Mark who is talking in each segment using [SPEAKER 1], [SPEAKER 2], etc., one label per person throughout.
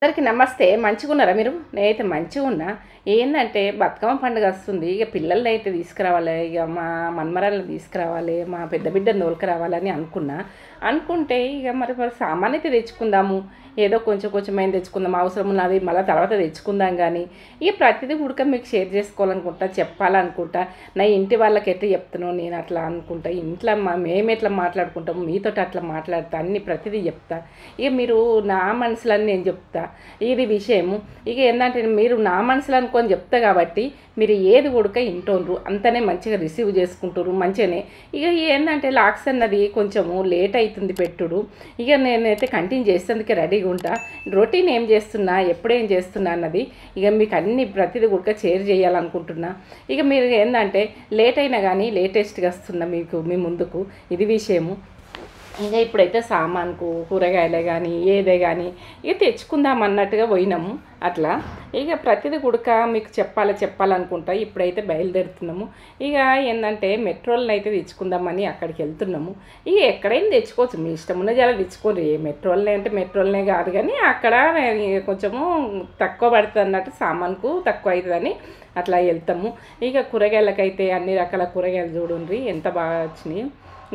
[SPEAKER 1] అందరికి నమస్తే. మంచిగున్నారా మీరు? నేనైతే మంచిగున్నా. ఏందంటే బతుకమ్మ పండుగ వస్తుంది. ఇక పిల్లల్ని అయితే తీసుకురావాలి, ఇక మా మన్మరాలను తీసుకురావాలి, మా పెద్ద బిడ్డను తోలుకురావాలని అనుకున్నా. అనుకుంటే ఇక మరి సామాన్ అయితే తెచ్చుకుందాము, ఏదో కొంచెం కొంచెం తెచ్చుకుందాం, అవసరం ఉన్నది మళ్ళీ తర్వాత తెచ్చుకుందాం. కానీ ఇక ప్రతిదీ ఉడక మీకు షేర్ చేసుకోవాలనుకుంటా, చెప్పాలనుకుంటా. నా ఇంటి వాళ్ళకి ఎట్లా చెప్తున్నావు నేను అట్లా అనుకుంటా, ఇంట్లో మేము ఎట్లా మాట్లాడుకుంటాము మీతో అట్లా మాట్లాడతా, అన్ని ప్రతిదీ చెప్తా. ఇక మీరు నా మనసులని నేను చెప్తా ఇది విషయము. ఇక ఏంటంటే మీరు నా మనసులో అనుకొని చెప్తా కాబట్టి మీరు ఏది ఉడక ఇంటోండ్రు అంతనే మంచిగా రిసీవ్ చేసుకుంటారు మంచిగానే. ఇక ఏంటంటే లాక్స్ అన్నది కొంచెము లేట్ అవుతుంది పెట్టుడు. ఇక నేనైతే కంటిన్యూ చేసేందుకే రెడీగా ఉంటా. రొటీన్ ఏం చేస్తున్నా ఎప్పుడేం చేస్తున్నా అన్నది ఇక మీకు అన్ని ప్రతిదీ ఉడక షేర్ చేయాలనుకుంటున్నా. ఇక మీరు ఏంటంటే లేట్ అయినా కానీ లేటెస్ట్గా వస్తున్నా మీకు మీ ముందుకు, ఇది విషయము. ఇంకా ఇప్పుడైతే సామాన్కు కూరగాయలే కానీ ఏదే కానీ ఇక తెచ్చుకుందాం అన్నట్టుగా పోయినాము అట్లా. ఇక ప్రతిదీ ఉడక మీకు చెప్పాలనుకుంటా. ఇప్పుడైతే బయలుదేరుతున్నాము. ఇక ఏంటంటే మెట్రోలను అయితే తెచ్చుకుందామని అక్కడికి వెళ్తున్నాము. ఇక ఎక్కడైనా తెచ్చుకోవచ్చు, మీ ఇష్టం ఉన్న చాలా తెచ్చుకోండి. మెట్రోలనే అంటే మెట్రోలనే కాదు కానీ అక్కడ కొంచెము తక్కువ పడుతుంది అన్నట్టు, సామాన్కు తక్కువ అవుతుందని అట్లా వెళ్తాము. ఇక కూరగాయలకైతే అన్ని రకాల కూరగాయలు చూడండి ఎంత బాగా వచ్చినాయి.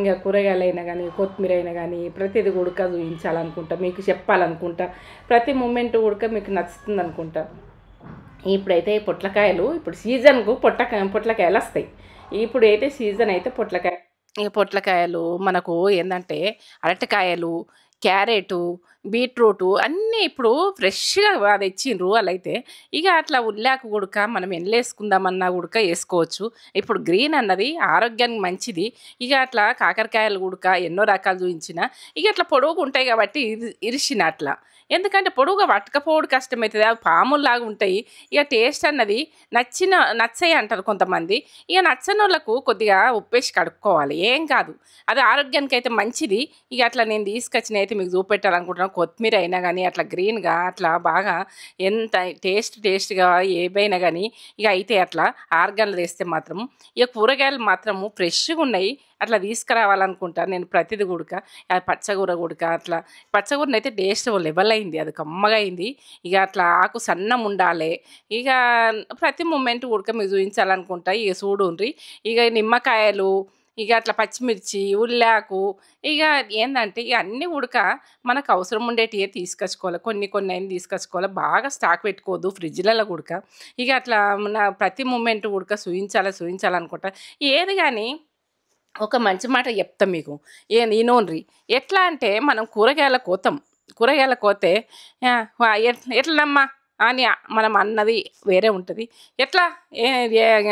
[SPEAKER 1] ఇంకా కూరగాయలు అయినా కానీ కొత్తిమీర అయినా కానీ ప్రతిదీ ఉడక చూపించాలనుకుంటా, మీకు చెప్పాలనుకుంటా. ప్రతి మూమెంట్ ఉడక మీకు నచ్చుతుంది అనుకుంటా. ఇప్పుడైతే పొట్లకాయలు, ఇప్పుడు సీజన్కు పొట్లకాయలు వస్తాయి. ఇప్పుడు అయితే సీజన్ అయితే పొట్లకాయలు మనకు ఏంటంటే అరటికాయలు, క్యారెటు, బీట్రూటు అన్నీ ఇప్పుడు ఫ్రెష్గా అది ఇచ్చిండ్రు వాళ్ళైతే. ఇక అట్లా ఉల్లాకు ఉడక మనం ఎండలేసుకుందామన్నా ఉడక వేసుకోవచ్చు. ఇప్పుడు గ్రీన్ అన్నది ఆరోగ్యానికి మంచిది. ఇక అట్లా కాకరకాయలు ఉడక ఎన్నో రకాలు చూపించిన ఇక అట్లా పొడవుగా ఉంటాయి కాబట్టి ఇరిసిన అట్లా. ఎందుకంటే పొడవుగా పట్టకపోవడం కష్టమవుతుంది, అవి పాముల్లాగా ఉంటాయి. ఇక టేస్ట్ అన్నది నచ్చాయి అంటారు కొంతమంది. ఇక నచ్చని వాళ్ళకు కొద్దిగా ఉప్పేసి కడుక్కోవాలి, ఏం కాదు, అది ఆరోగ్యానికి అయితే మంచిది. ఇక అట్లా నేను తీసుకొచ్చిన అయితే మీకు చూపెట్టాలనుకుంటున్నాను. కొత్తిమీర అయినా కానీ అట్లా గ్రీన్గా అట్లా బాగా ఎంత టేస్ట్గా ఏవైనా కానీ ఇక అయితే అట్లా ఆర్గాన్లు వేస్తే మాత్రం ఇక కూరగాయలు మాత్రము ఫ్రెష్గా ఉన్నాయి. అట్లా తీసుకురావాలనుకుంటా నేను ప్రతిదీ ఉడక. పచ్చగూర ఉడక అట్లా పచ్చగూరని అయితే టేస్ట్ లెవెల్ అయింది, అది కమ్మగా అయింది. ఇక అట్లా ఆకు సన్నం ఉండాలి. ఇక ప్రతి మూమెంట్ ఉడక మీకు చూపించాలనుకుంటా. ఇక చూడుండ్రి. ఇక నిమ్మకాయలు, ఇక అట్లా పచ్చిమిర్చి, ఉల్లాకు, ఇక ఏంటంటే ఇక అన్నీ ఉడక మనకు అవసరం ఉండేటివే తీసుకొచ్చుకోవాలి. కొన్ని అయినా తీసుకొచ్చుకోవాలి, బాగా స్టాక్ పెట్టుకోవద్దు ఫ్రిడ్జ్లలో ఉడక. ఇక అట్లా ప్రతి మూమెంట్ ఉడక చూపించాలనుకుంటా. ఏది కానీ ఒక మంచి మాట చెప్తాం మీకు, ఈనోన్రి. ఎట్లా అంటే మనం కూరగాయల కోతే ఎట్లనమ్మా అని మనం అన్నది వేరే ఉంటుంది, ఎట్లా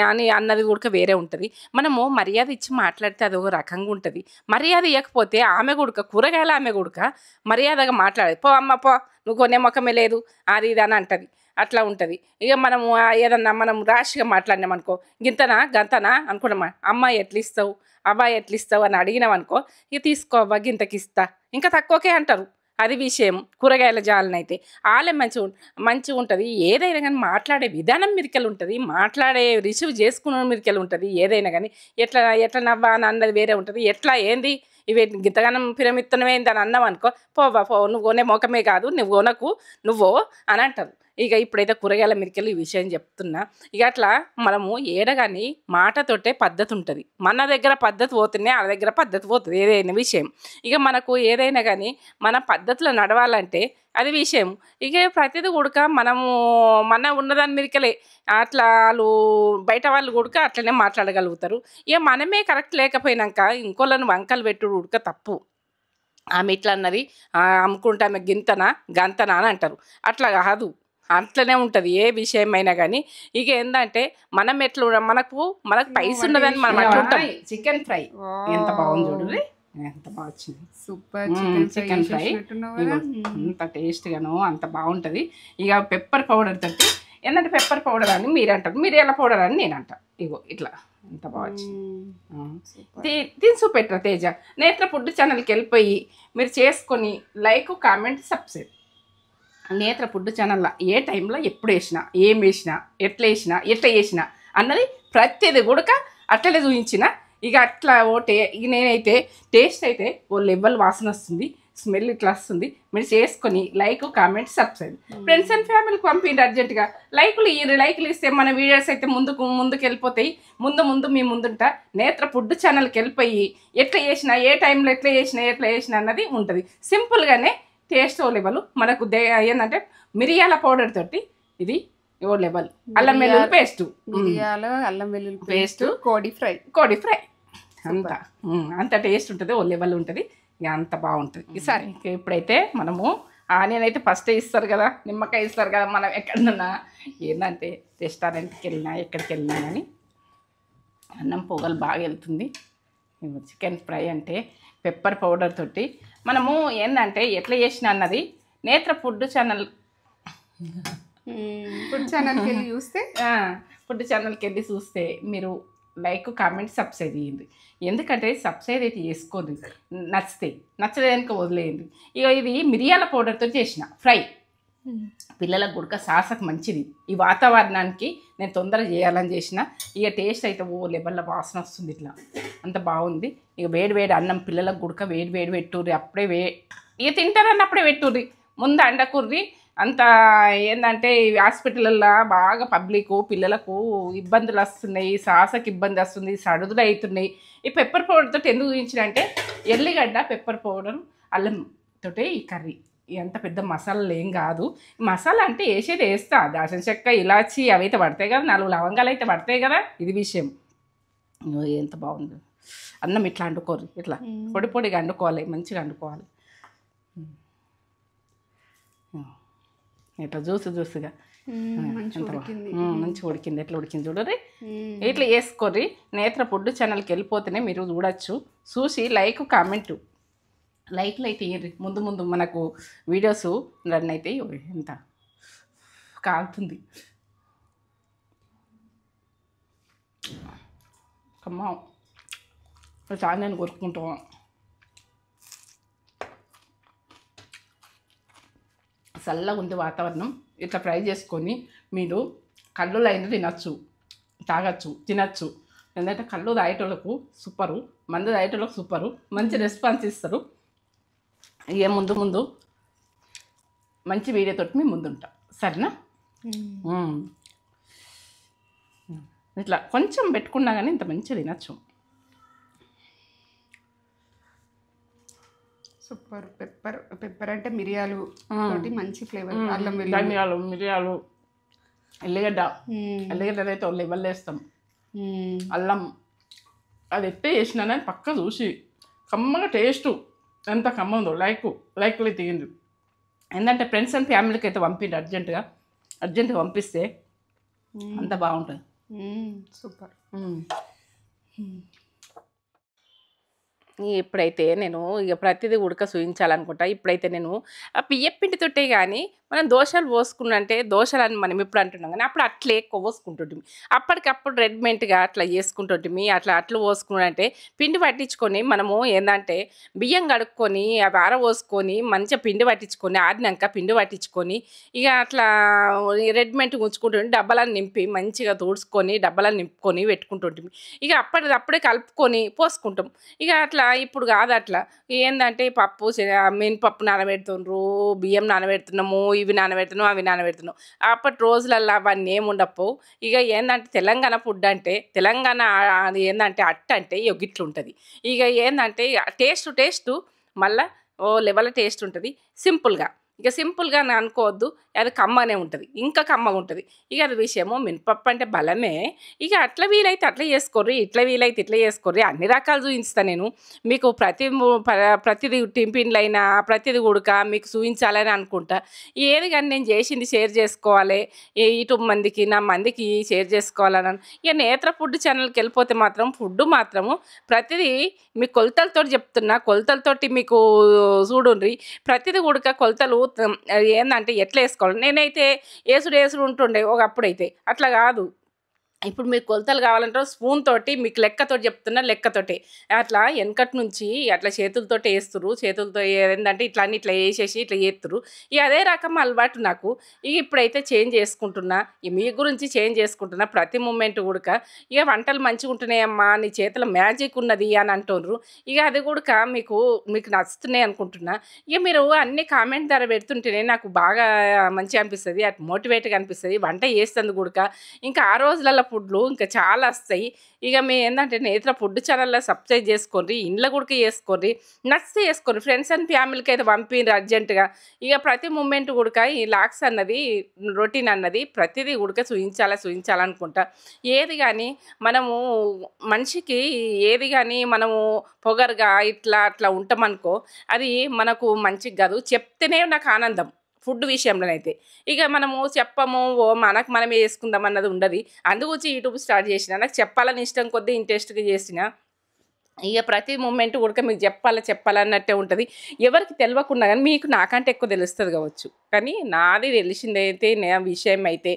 [SPEAKER 1] అని అన్నది కూడా వేరే ఉంటుంది. మనము మర్యాద ఇచ్చి మాట్లాడితే అది ఒక రకంగా ఉంటుంది. మర్యాద ఇవ్వకపోతే ఆమె కూడా కూరగాయల ఆమె కూడా మర్యాదగా మాట్లాడేది, పో అమ్మ పో, నువ్వు కొనే మొక్కమే లేదు అది ఇది అని అంటుంది. అట్లా ఉంటుంది. ఇక మనము ఏదన్నా మనం ర్యాష్గా మాట్లాడినామనుకో, గంతనా అనుకున్నామా, అమ్మాయి ఎట్లా ఇస్తావు, అబ్బాయి ఎట్లా ఇస్తావు అని అడిగినామనుకో, ఇక తీసుకో అవ్వ గింతకి ఇస్తా, ఇంకా తక్కువకే అంటారు. అది విషయం. కూరగాయల జాలనైతే వాళ్ళే మంచిగా ఉంటుంది. ఏదైనా కానీ మాట్లాడే విధానం మీరికెళ్ళి ఉంటుంది, మాట్లాడే రిసీవ్ చేసుకున్న మీరికెళ్ళి ఉంటుంది. ఏదైనా కానీ ఎట్లా నవ్వా అని అన్నది వేరే ఉంటుంది. ఎట్లా ఏంది ఇవి గింతగానం పిరమిత్తనమే అని అన్నాం అనుకో, పోవా పో, నువ్వు కొనే మొఖమే కాదు, నువ్వు కొనకు నువ్వు అని అంటారు. ఇక ఇప్పుడైతే కూరగాయల మీరికెళ్ళి ఈ విషయం చెప్తున్నా. ఇక అట్లా మనము ఏడగాని మాటతోటే పద్ధతి ఉంటుంది. మన దగ్గర పద్ధతి పోతేనే వాళ్ళ దగ్గర పద్ధతి పోతుంది ఏదైనా విషయం. ఇక మనకు ఏదైనా కానీ మన పద్ధతిలో నడవాలంటే అది విషయం. ఇక ప్రతిదీ ఉడక మన ఉన్నదాని మీదకెళ్ళి అట్లా బయట వాళ్ళు ఉడక అట్లనే మాట్లాడగలుగుతారు. ఇక మనమే కరెక్ట్ లేకపోయినాక ఇంకోళ్ళని వంకలు పెట్టుడు ఉడక తప్పు. ఆమె ఇట్లా అన్నది, అమ్ముకుంటే ఆమె గంతనా అని అంటారు. అట్లా కాదు, అట్లనే ఉంటుంది ఏ విషయమైనా కానీ. ఇక ఏంటంటే మనం మనకు పైస ఉన్నదని మనం అట్లుంటాం. చికెన్ ఫ్రై ఎంత బాగుంది చూడండి, ఎంత బాగా వచ్చింది, సూపర్ చికెన్ ఫ్రై. అంత టేస్ట్గాను అంత బాగుంటుంది. ఇక పెప్పర్ పౌడర్ తోటి ఏంటంటే పెప్పర్ పౌడర్ అని మీరు అంటారు, మిరియాల పౌడర్ అని నేను అంటా. ఇగో ఇట్లా ఎంత బాగా వచ్చింది. తిని చూపెట్టరా తేజ. నేత్ర ఫుడ్ ఛానల్కి వెళ్ళిపోయి మీరు చేసుకొని లైక్, కామెంట్, సబ్స్క్రైబ్. నేత్ర ఫుడ్ ఛానల్లో ఏ టైంలో ఎప్పుడు వేసినా, ఏం వేసినా, ఎట్లా వేసినా అన్నది ప్రతిదీ కూడా అట్లనే చూపించిన. ఇక అట్లా ఇక నేనైతే టేస్ట్ అయితే ఓ లెవెల్ వాసన వస్తుంది. స్మెల్ ఇట్లా వస్తుంది. మీరు చేసుకొని like, comment, subscribe, friends and ఫ్యామిలీకి పంపిండి అర్జెంటుగా. లైకులు ఇస్తే మన వీడియోస్ అయితే ముందుకు వెళ్ళిపోతాయి. ముందు మీ ముందుంటా. నేత్ర ఫుడ్ ఛానల్కి వెళ్ళిపోయి ఎట్లా చేసినా, ఏ టైంలో ఎట్లా చేసినా అన్నది ఉంటుంది. సింపుల్గానే టేస్ట్ ఓ లెవెల్ మనకు ఏంటంటే మిరియాల పౌడర్ తోటి ఇది ఓ లెవెల్. అల్లం వెల్లుల్లి పేస్ట్,
[SPEAKER 2] మిరియాలు, అల్లం వెల్లుల్లి పేస్ట్, కోడి ఫ్రై
[SPEAKER 1] అంత టేస్ట్ ఉంటుంది. ఓ లెవెల్ ఉంటుంది. ఇక అంత బాగుంటుంది. సరే ఇప్పుడైతే మనము ఆనియన్ అయితే ఫస్టే ఇస్తారు కదా, నిమ్మకాయ ఇస్తారు కదా. మనం ఎక్కడన్నా ఏంటంటే రెస్టారెంట్కి వెళ్ళినా ఎక్కడికి వెళ్ళినా కానీ అన్నం పొగలు బాగా వెళ్తుంది. చికెన్ ఫ్రై అంటే పెప్పర్ పౌడర్ తోటి మనము ఏంటంటే ఎట్లా చేసినా అన్నది నేత్ర ఫుడ్ ఛానల్కి వెళ్ళి చూస్తే మీరు లైక్, కామెంట్, సబ్స్క్రైబ్ చేయండి. ఎందుకంటే సబ్స్క్రైబ్ అయితే చేసుకోండి. నచ్చలేదనుక వదిలేయండి. ఇక ఇది మిరియాల పౌడర్తో చేసిన ఫ్రై పిల్లలకు గుడక సాసకు మంచిది. ఈ వాతావరణానికి నేను తొందరగా చేయాలని చేసిన. ఇక టేస్ట్ అయితే ఓ లెవెల్లో వాసన వస్తుంది. ఇట్లా అంత బాగుంది. ఇక వేడి అన్నం పిల్లలకు గుడక వేడి పెట్టుర్రి. అప్పుడే ఇక తింటారన్నప్పుడే పెట్టుర్రి. ముందు అండకుర్రి. అంత ఏంటంటే హాస్పిటల్లో బాగా పబ్లిక్ పిల్లలకు ఇబ్బందులు వస్తున్నాయి, శ్వాసకి ఇబ్బంది వస్తుంది, సడుదులు అవుతున్నాయి. ఈ పెప్పర్ పౌడర్తో ఎందుకు చూపించిన అంటే ఎల్లిగడ్డ, పెప్పర్ పౌడర్, అల్లం తోటే ఈ కర్రీ. ఎంత పెద్ద మసాలాలు ఏం కాదు. మసాలా అంటే వేసేది వేస్తా, దాల్చిన చెక్క, ఇలాచి అవి అయితే పడతాయి కదా, 4 లవంగాలు అయితే పడతాయి కదా. ఇది విషయం. ఎంత బాగుంది. అన్నం ఇట్లా వండుకోరు, ఇట్లా పొడిగా వండుకోవాలి, మంచిగా వండుకోవాలి. ఇట్లా జ్యూస్గా మంచిగా ఉడికింది. ఎట్లా ఉడికింది చూడరి. ఇట్లా వేసుకోర్రి. నేత్ర ఫుడ్ ఛానల్కి వెళ్ళిపోతేనే మీరు చూడొచ్చు. చూసి లైక్, కామెంటు, లైక్లు అయితే ఇయ్యండి. ముందు మనకు వీడియోస్ రన్ అయితే ఎంత కాలుతుంది. కమ్మా చాలా నేను కొరుక్కుంటాం. చల్లగా ఉంది వాతావరణం. ఇట్లా ఫ్రై చేసుకొని మీరు కళ్ళులో అయినా తాగచ్చు, తినచ్చు. ఎందుకంటే కళ్ళు తాగేటోళ్ళకు సూపరు, మందు తాగేటోళ్ళకు సూపరు, మంచి రెస్పాన్స్ ఇస్తారు. ఇక ముందు మంచి వీడియోతో మీ ముందుంటా. సరేనా? ఇట్లా కొంచెం పెట్టుకున్నా కానీ ఇంత మంచిగా తినచ్చు.
[SPEAKER 2] సూపర్. పెప్పర్ అంటే మిరియాలు తోటి మంచి ఫ్లేవర్. అల్లం
[SPEAKER 1] మిరియాలు, ఎల్లిగడ్డ అయితే ఒక లెవెల్ వేస్తాం. అల్లం అది ఎట్టే వేసినా పక్క చూసి కమ్మగా టేస్ట్ ఎంత కమ్మ ఉందో లైక్లు తీయండి. ఏంటంటే ఫ్రెండ్స్ అండ్ ఫ్యామిలీకి అయితే పంపిండి అర్జెంటుగా పంపిస్తే అంత బాగుంటుంది.
[SPEAKER 2] సూపర్.
[SPEAKER 1] ఇప్పుడైతే నేను ఇక ప్రతిదీ ఉడక చూపించాలనుకుంటా. ఇప్పుడైతే నేను ఆ బియ్యం పిండితోటే కానీ మనం దోశలు పోసుకున్నంటే దోశలని మనం ఎప్పుడు అంటున్నాం కానీ అప్పుడు అట్లే ఎక్కువ పోసుకుంటుంటిమి. అప్పటికప్పుడు రెడీమేడ్గా అట్లా చేసుకుంటుంటిమి. అట్లు పోసుకున్నంటే పిండి పట్టించుకొని మనము ఏంటంటే బియ్యం కడుక్కొని అవి ఆరబోసుకొని మంచిగా పిండి పట్టించుకొని ఆడినాక పిండి పట్టించుకొని ఇక అట్లా రెడీమేడ్ ఉంచుకుంటుంటే డబ్బాలను నింపి మంచిగా తుడుచుకొని డబ్బాలను నింపుకొని పెట్టుకుంటుంటిమి. ఇక అప్పుడే కలుపుకొని పోసుకుంటాం. ఇక అట్లా ఇప్పుడు కాదు. అట్లా ఏంటంటే పప్పు మినపప్పు నానబెడుతుండ్రు, బియ్యం నానబెడుతున్నాము, ఇవి నానబెడుతున్నాం, అవి నానబెడుతున్నాం. అప్పటి రోజులల్లో అవన్నీ ఏముండవు. ఇక ఏంటంటే తెలంగాణ ఫుడ్ అంటే తెలంగాణ అది ఏంటంటే అట్ట అంటే గిట్లు ఉంటుంది. ఇక ఏంటంటే టేస్ట్ మళ్ళీ ఓ లెవెల్ టేస్ట్ ఉంటుంది. సింపుల్గా అనుకోవద్దు. అది కమ్మగానే ఉంటుంది, ఇంకా కమ్మగా ఉంటుంది. ఇక అది విషయము మినపప్పు అంటే బలమే. ఇక అట్లా వీలైతే అట్లా చేసుకోర్రి, ఇట్లా వీలైతే ఇట్లా చేసుకోర్రి. అన్ని రకాలు చూపిస్తాను నేను మీకు. ప్రతిదీ టిఫిన్లు అయినా ప్రతిదీ ఉడక మీకు చూపించాలని అనుకుంటా. ఏది కానీ నేను చేసింది షేర్ చేసుకోవాలి, నా మందికి షేర్ చేసుకోవాలని. ఇక నేత్ర ఫుడ్ ఛానల్కి వెళ్ళిపోతే మాత్రం ఫుడ్ మాత్రము ప్రతిదీ మీ కొలతలతో చెప్తున్నా. కొలతలతోటి మీకు చూడుండ్రి. ప్రతిదీ ఉడక కొలతలు ఏంటంటే ఎట్లా వేసుకోవాలి. నేనైతే ఏసుడు ఉంటుండే ఒకప్పుడైతే. అట్లా కాదు, ఇప్పుడు మీకు కొలతలు కావాలంటే స్పూన్ తోటి మీకు లెక్కతోటి చెప్తున్నా లెక్కతోటి అట్లా వెనకటి నుంచి అట్లా చేతులతోటి వేస్తురు చేతులతో ఏంటంటే ఇట్లా అన్ని ఇట్లా వేసేసి ఇట్లా చేస్తురు ఇక అదే రకం అలవాటు నాకు ఇక ఇప్పుడైతే చేంజ్ చేసుకుంటున్నా ఇక మీ గురించి చేంజ్ చేసుకుంటున్నా ప్రతి మూమెంట్ కూడా ఇక వంటలు మంచిగా ఉంటున్నాయమ్మా నీ చేతిలో మ్యాజిక్ ఉన్నది అని అంటున్నారు ఇక అది కూడా మీకు నచ్చుతున్నాయి అనుకుంటున్నా ఇక మీరు అన్ని కామెంట్ ధర పెడుతుంటేనే నాకు బాగా మంచిగా అనిపిస్తుంది అటు మోటివేట్గా అనిపిస్తుంది వంట చేస్తుంది కూడా ఇంకా ఆ రోజులలో ఫుడ్లు ఇంకా చాలా వస్తాయి ఇక మేము ఏంటంటే నేత్ర ఫుడ్ ఛానల్లో సబ్స్క్రైబ్ చేసుకోండి ఇంట్లో కూడా చేసుకోండి నచ్చితే చేసుకోండి ఫ్రెండ్స్ అండ్ ఫ్యామిలీకి అయితే పంపిండ్రు అర్జెంటుగా ఇక ప్రతి మూమెంట్ కూడా ఈ లాక్స్ అన్నది రొటీన్ అన్నది ప్రతిదీ కూడా చూపించాలనుకుంటా ఏది కానీ మనము మనిషికి ఏది కానీ మనము పొగరుగా ఇట్లా అట్లా ఉంటామనుకో అది మనకు మంచిగా కాదు చెప్తేనే నాకు ఆనందం ఫుడ్ విషయంలోనైతే ఇక మనము చెప్పము మనకు మనమే వేసుకుందాం అన్నది ఉండదు అందుగురించి యూట్యూబ్ స్టార్ట్ చేసిన నాకు చెప్పాలని ఇష్టం కొద్దీ ఇంట్రెస్ట్గా చేసిన ఇక ప్రతి మూమెంట్ కూడా మీకు చెప్పాలన్నట్టే ఉంటుంది ఎవరికి తెలియకుండా కానీ మీకు నాకంటే ఎక్కువ తెలుస్తుంది కావచ్చు కానీ నాది తెలిసిందైతే నా విషయం అయితే